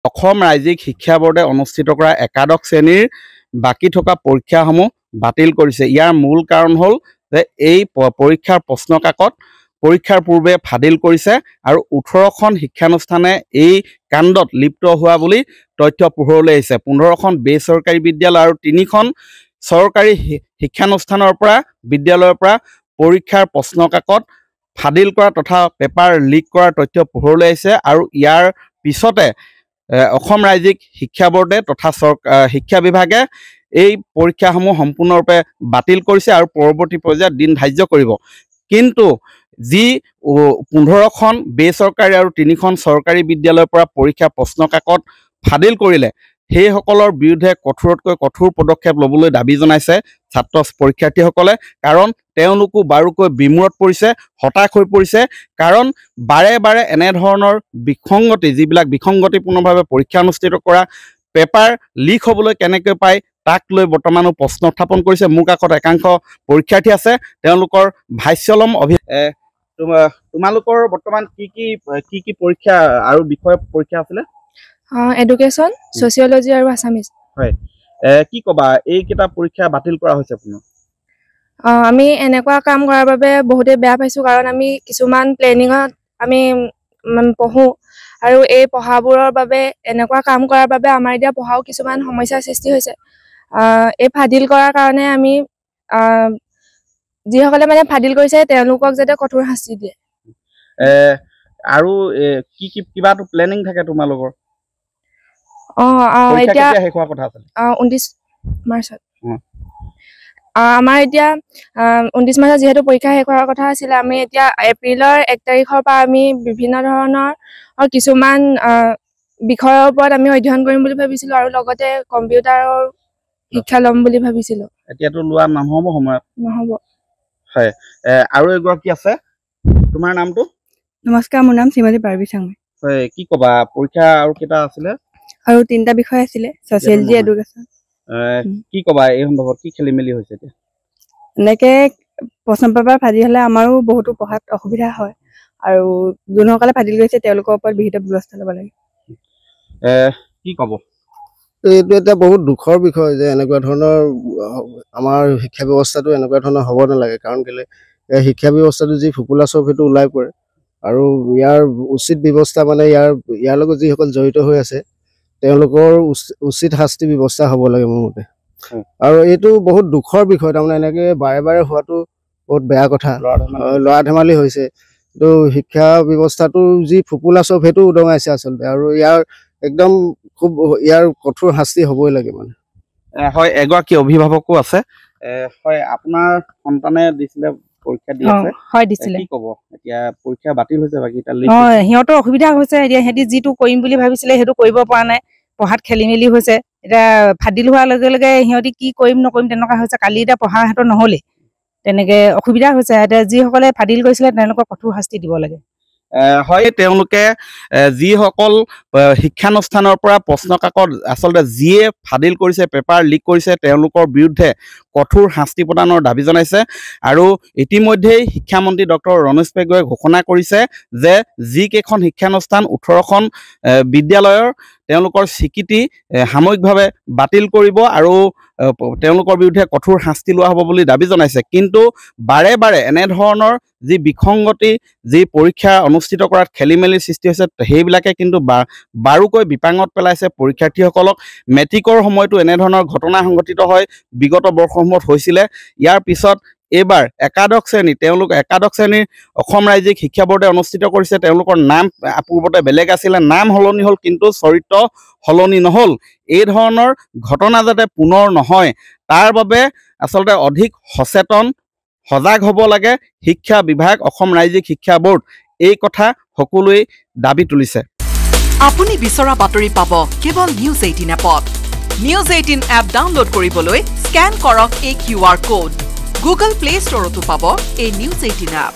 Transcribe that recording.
অসম ৰাজ্যিক শিক্ষা বোৰ্ডে অনুষ্ঠিত কৰা একাদশ শ্ৰেণীৰ বাকী থকা পৰীক্ষাসমূহ বাতিল কৰিছে। ইয়াৰ মূল কাৰণ হ'ল যে এই পৰীক্ষাৰ প্ৰশ্ন কাকত পৰীক্ষাৰ পূৰ্বে ফাদিল কৰিছে আৰু 18খন শিক্ষানুষ্ঠানে এই কাণ্ডত লিপ্ত হোৱা বুলি তথ্য পোহৰলৈ আহিছে। 15খন বেচৰকাৰী বিদ্যালয় আৰু 3খন চৰকাৰী শিক্ষানুষ্ঠানৰ পৰা বিদ্যালয়ৰ পৰা পৰীক্ষাৰ প্ৰশ্ন কাকত ফাদিল কৰা তথা পেপাৰ লিক কৰাৰ তথ্য পোহৰলৈ আহিছে আৰু ইয়াৰ পিছতে অসম ৰাজ্যিক শিক্ষা বোৰ্ডে তথা শিক্ষা বিভাগে এই পৰীক্ষাসমূহ সম্পূৰ্ণৰূপে বাতিল কৰিছে আৰু পৰৱৰ্তী পৰ্যায়ত দিন ধাৰ্য কৰিব। কিন্তু যি 15খন বেচৰকাৰী আৰু 3খন চৰকাৰী বিদ্যালয়ৰ পৰা পৰীক্ষা প্ৰশ্ন কাকত ফাদিল কৰিলে সেইসকলৰ বিৰুদ্ধে কঠোৰতকৈ কঠোৰ পদক্ষেপ ল'বলৈ দাবী জনাইছে ছাত্ৰ পৰীক্ষাৰ্থীসকলে। কাৰণ তেওঁলোকো বাৰুকৈ বিমূৰত পৰিছে, হতাশ হৈ পৰিছে। কাৰণ বাৰে বাৰে এনেধৰণৰ বিসংগতি যিবিলাক বিসংগতিপূৰ্ণভাৱে পৰীক্ষা অনুষ্ঠিত কৰা পেপাৰ লিক হ'বলৈ কেনেকৈ পায় তাক লৈ বৰ্তমানো প্ৰশ্ন উত্থাপন কৰিছে। মোৰ কাষত একাংশ পৰীক্ষাৰ্থী আছে, তেওঁলোকৰ ভাষ্য ল'ম। তোমালোকৰ বৰ্তমান কি কি পৰীক্ষা আৰু বিষয় পৰীক্ষা আছিলে? এডুকেশ্যন, ছচিয়লজি আৰু আছামিজ। হয়, কি ক'বা এইকেইটা পৰীক্ষা বাতিল কৰা হৈছে আপোনাৰ? আমি এনেকুৱা কাম কৰাৰ বাবে বহুতে বেয়া পাইছোঁ। কাৰণ আমি কিছুমান প্লেনিঙত আমি পঢ়োঁ আৰু এই পঢ়াবোৰৰ বাবে এনেকুৱা কাম কৰাৰ বাবে আমাৰ এতিয়া পঢ়াও কিছুমান সমস্যাৰ সৃষ্টি হৈছে। এই ফাদিল কৰাৰ কাৰণে আমি যিসকলে মানে ফাদিল কৰিছে তেওঁলোকক যাতে কঠোৰ শাস্তি দিয়ে। আৰু কিবাটো প্লেনিং থাকে তোমালোকৰ? এতিয়া শেষ হোৱাৰ কথা আছিল 29 মাৰ্চত। আমাৰ এতিয়া 29 মাৰ্চত যিহেতু পৰীক্ষা শেষ হোৱাৰ কথা আছিলে, আমি এতিয়া এপ্ৰিলৰ 1 তাৰিখৰ পৰা আমি বিভিন্ন ধৰণৰ কিছুমান বিষয়ৰ ওপৰত আমি অধ্যয়ন কৰিম বুলি ভাবিছিলোঁ আৰু লগতে কম্পিউটাৰৰ শিক্ষা ল'ম বুলি ভাবিছিলোঁ। এতিয়াতো লোৱা নহ'ব সময়ত? নহ'ব। হয়, আৰু এগৰাকী আছে, তোমাৰ নামটো? নমস্কাৰ, মোৰ নাম শ্ৰীমতী পাৰ্বী চাংমাই। হয়, কি ক'বা পৰীক্ষা আৰু কেইটা আছিলে? আৰু 3টা বিষয় আছিলে, ছচিয়লজি, এডুকেশ্যন। কি ক'বা এই সন্দৰ্ভত কি খেলি মেলি হৈছে এতিয়া? এনেকে প্ৰশ্ন পেপাৰ ফাদিল হ'লে আমাৰো বহুতো পঢ়াত অসুবিধা হয় আৰু যোনসকলে ফাদিল কৰিছে তেওঁলোকৰ ওপৰত বিহিত ব্যৱস্থা ল'ব লাগে। কি ক'ব? এইটো এটা বহুত দুখৰ বিষয় যে এনেকুৱা ধৰণৰ আমাৰ শিক্ষা ব্যৱস্থাটো এনেকুৱা ধৰণৰ হ'ব নালাগে। কাৰণ কেলে শিক্ষা ব্যৱস্থাটো যি ফোপোলা চব সেইটো ওলাই পৰে আৰু ইয়াৰ উচিত ব্যৱস্থা মানে ইয়াৰ লগত যিসকল জড়িত হৈ আছে তেওঁলোকৰ উচিত শাস্তি ব্যৱস্থা হ'ব লাগে মোৰ মতে। আৰু এইটো বহুত দুখৰ বিষয়, তাৰমানে এনেকৈ বাৰে বাৰে হোৱাটো বহুত বেয়া কথা। ল'ৰা ধেমালি হৈছে। তো শিক্ষা ব্যৱস্থাটো যি ফোপোলা চব সেইটো উদঙাইছে আচলতে, আৰু একদম খুব ইয়াৰ কঠোৰ শাস্তি হ'বই লাগে মানে। হয়, এগৰাকী অভিভাৱকো আছে। হয়, আপোনাৰ সন্তানে দিছিলে পৰীক্ষা দি আছে? হয়, দিছিলে। কি ক'ব এতিয়া পৰীক্ষা বাতিল হৈছে? বাকী সিহঁতৰ অসুবিধা হৈছে। এতিয়া সিহঁতি যিটো কৰিম বুলি ভাবিছিলে সেইটো কৰিব পৰা নাই, পঢ়াত খেলি মেলি হৈছে। এতিয়া ফাদিল হোৱাৰ লগে লগে সিহঁতি কি কৰিম নকৰিম তেনেকুৱা হৈছে। কালি এতিয়া পঢ়া সিহঁতৰ নহ'লেই, তেনেকৈ অসুবিধা হৈছে। এতিয়া যিসকলে ফাদিল কৰিছিলে তেওঁলোকক কঠোৰ শাস্তি দিব লাগে। হয়, তেওঁলোকে যিসকল শিক্ষানুষ্ঠানৰ পৰা প্ৰশ্ন কাকত আচলতে যিয়ে ফাদিল কৰিছে, পেপাৰ লিক কৰিছে, তেওঁলোকৰ বিৰুদ্ধে কঠোৰ শাস্তি প্ৰদানৰ দাবী জনাইছে। আৰু ইতিমধ্যেই শিক্ষামন্ত্ৰী ডক্টৰ ৰণোজ পেগুৱে ঘোষণা কৰিছে যে যিকেইখন শিক্ষানুষ্ঠান 18খন বিদ্যালয়ৰ তেওঁলোকৰ স্বীকৃতি সাময়িকভাৱে বাতিল কৰিব আৰু তেওঁলোকৰ বিৰুদ্ধে কঠোৰ শাস্তি লোৱা হ'ব বুলি দাবী জনাইছে। কিন্তু বাৰে বাৰে এনেধৰণৰ যি বিসংগতি, যি পৰীক্ষা অনুষ্ঠিত কৰাত খেলি মেলিৰ সৃষ্টি হৈছে সেইবিলাকে কিন্তু বাৰুকৈ বিপাঙত পেলাইছে পৰীক্ষাৰ্থীসকলক। মেট্ৰিকৰ সময়তো এনেধৰণৰ ঘটনা সংঘটিত হয়, বিগত বৰ্ষসমূহত হৈছিলে। ইয়াৰ পিছত এইবাৰ একাদশ শ্ৰেণীৰ অসম ৰাজ্যিক শিক্ষা বোৰ্ডে অনুষ্ঠিত কৰিছে। তেওঁলোকৰ নাম পূৰ্বতে বেলেগ আছিলে, নাম সলনি হ'ল কিন্তু চৰিত্ৰ সলনি নহ'ল। এই ধৰণৰ ঘটনা যাতে পুনৰ নহয় তাৰ বাবে আচলতে অধিক সজাগ হ'ব লাগে শিক্ষা বিভাগ, অসম ৰাজ্যিক শিক্ষা বোৰ্ড। এই কথা সকলোৱে দাবী তুলিছে। আপুনি বিচৰা বাতৰি পাব কেৱল নিউজ 18 এপত। নিউজ 18 এপ ডাউনলোড কৰিবলৈ স্কেন কৰক এই QR কোড। গুগল প্লে ষ্টৰতো পাব এই নিউজ 18 এপ।